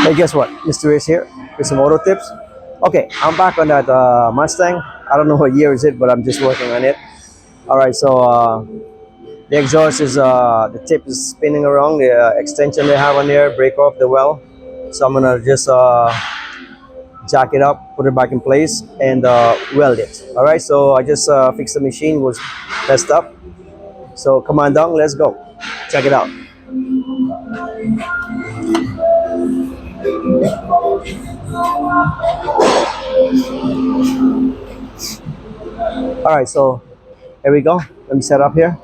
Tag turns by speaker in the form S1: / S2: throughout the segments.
S1: Hey, guess what? Mr. is here with some auto tips. Okay, I'm back on that Mustang. I don't know what year is it, but I'm just working on it. All right, so the exhaust is the tip is spinning around. The extension they have on there break off the well, so I'm gonna just jack it up, put it back in place, and weld it. All right, so I just fixed the machine, was messed up. So come on down, let's go. Check it out. All right, so here we go. Let me set up here.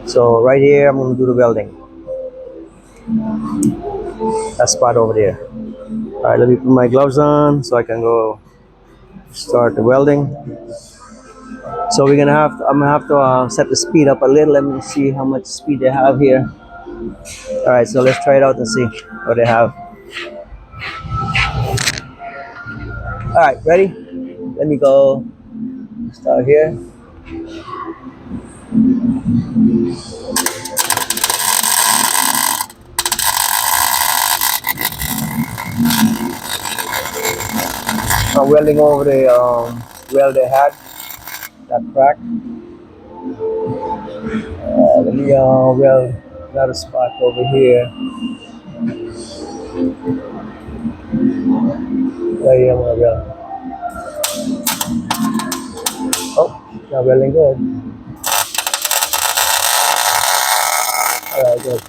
S1: So right here, I'm gonna do the welding. That spot over there. All right, let me put my gloves on so I can go start the welding. So I'm gonna have to set the speed up a little. Let me see how much speed they have here. All right, so let's try it out and see what they have. All right, ready? Let me go start here. I'm welding over the weld they had, that crack. Let me weld another spot over here. Right here, I'm gonna weld. Oh, not welding good. All right, good.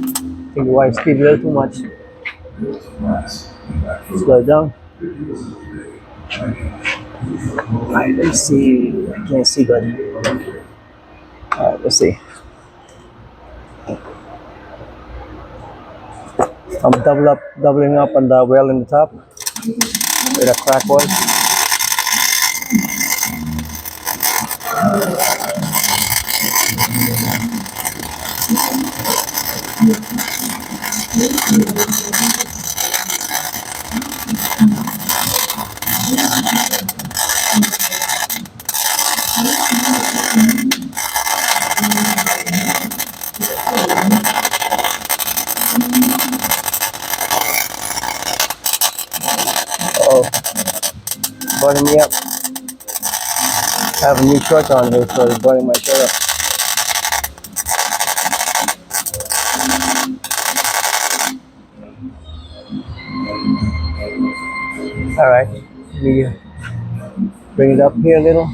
S1: I think the wire speed a little too much. Slow it down. Alright, let's see. I can't see good. Alright, let's see. I'm doubling up on the weld in the top where the crack was. Oh, burning me up. I have a new shirt on here, so it's burning my shirt up. Alright, let me bring it up here a little.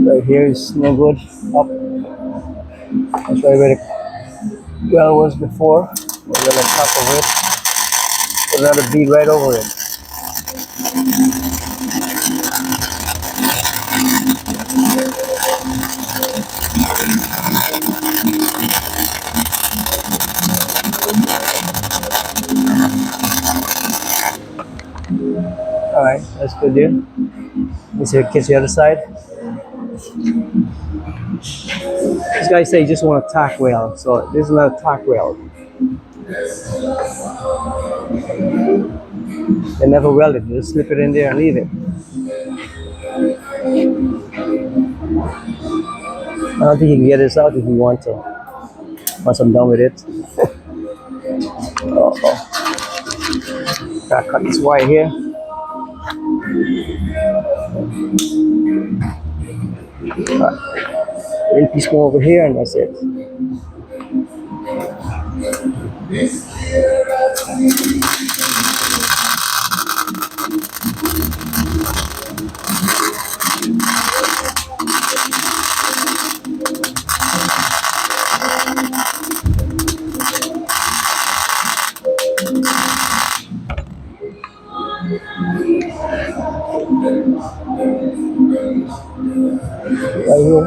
S1: Right here is no good. Up. That's right where the well was before. We're on top of it. Put another bead right over it. Alright, that's good, dude. Let's catch the other side. This guy say you just want a tack weld, so this is not a tack weld. They never weld it, you just slip it in there and leave it. I don't think you can get this out if you want to. Once I'm done with it. Gotta cut this wire here. Little piece more over here and that's it. Right here.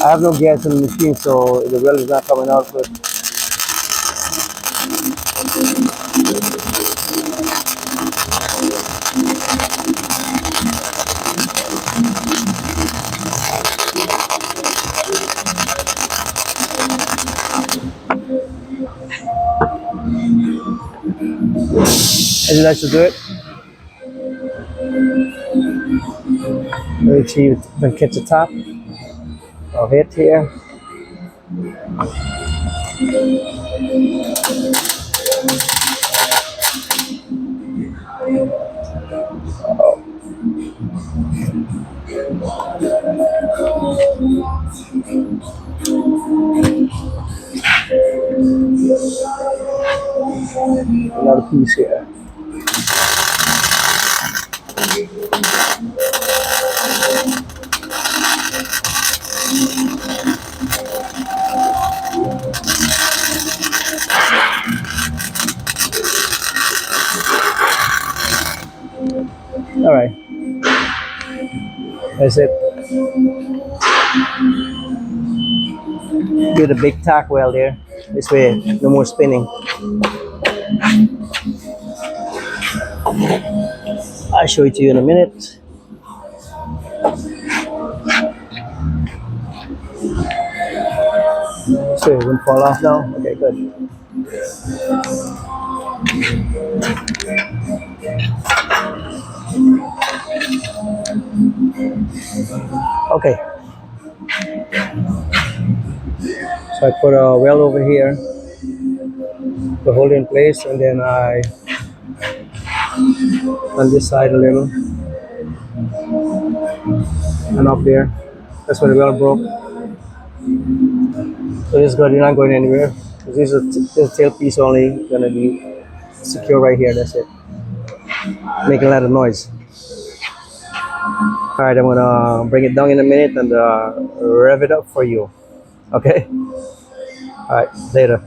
S1: I have no gas in the machine, so the weld is not coming out good. Would you like to do it? Let me see if you can catch the top of it here. Another piece here. All right, that's it. Do the big tack weld there. This way, no more spinning. I'll show it to you in a minute. So it won't fall off now. Okay, good. Okay. So I put a weld over here to hold it in place, and then I on this side a little and up there. That's where the weld broke. So this is good. You're not going anywhere. This is the tail piece only gonna be secure right here. That's it. Making a lot of noise. All right, I'm gonna bring it down in a minute and rev it up for you. Okay. All right, later.